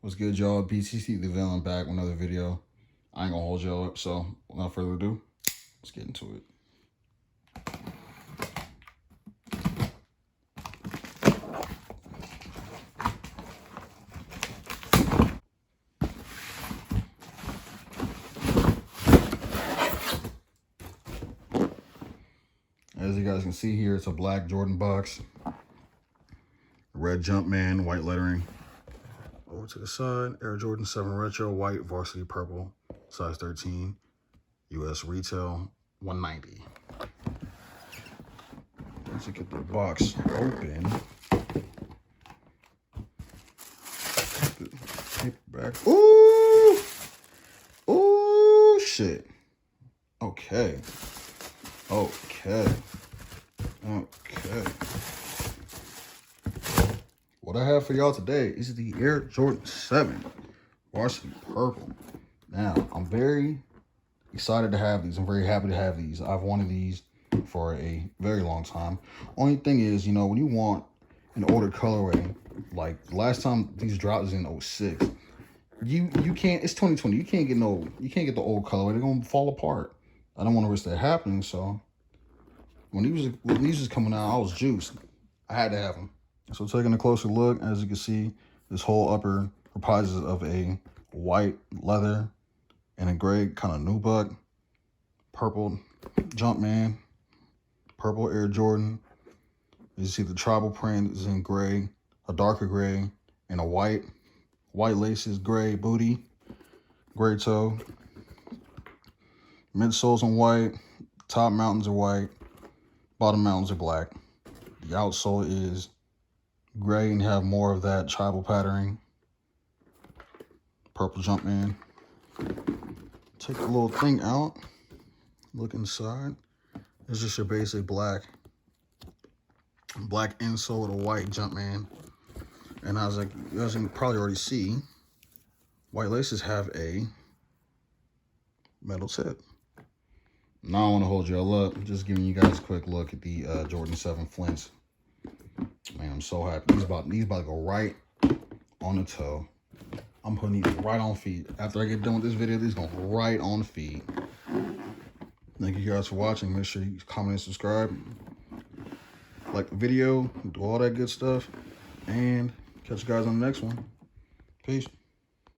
What's good, y'all? BTC the Villain back with another video. I ain't gonna hold y'all up, so without further ado, let's get into it. As you guys can see here, it's a black Jordan box. Red Jumpman, white lettering. Over to the side, Air Jordan 7 Retro, white, varsity purple, size 13. US retail, $190. Let's get the box open. The paper back. Ooh! Ooh, shit. Okay. Okay. What I have for y'all today is the Air Jordan 7 varsity purple. Now, I'm very excited to have these. I'm very happy to have these. I've wanted these for a very long time. Only thing is, you know, when you want an older colorway, like last time these dropped was in 06, you can't, it's 2020, you can't get the old colorway. They're gonna fall apart. I don't want to risk that happening, so when these was coming out, I was juiced. I had to have them. So taking a closer look, as you can see, this whole upper comprises of a white leather and a gray kind of nubuck, purple Jumpman, purple Air Jordan. You see the tribal print is in gray, a darker gray, and a white laces, gray booty, gray toe. Midsoles in white, top mountains are white, bottom mountains are black. The outsole is gray and have more of that tribal patterning. Purple Jumpman. Take the little thing out, look inside. It's just your basic black insole with a white Jumpman. And as you guys can probably already see, white laces have a metal tip. Now I don't want to hold y'all up. Just giving you guys a quick look at the Jordan 7 Flints. Man, I'm so happy. These about to go right on the toe. I'm putting these right on feet. After I get done with this video, these going right on the feet. Thank you guys for watching. Make sure you comment and subscribe. Like the video, do all that good stuff. And catch you guys on the next one. Peace.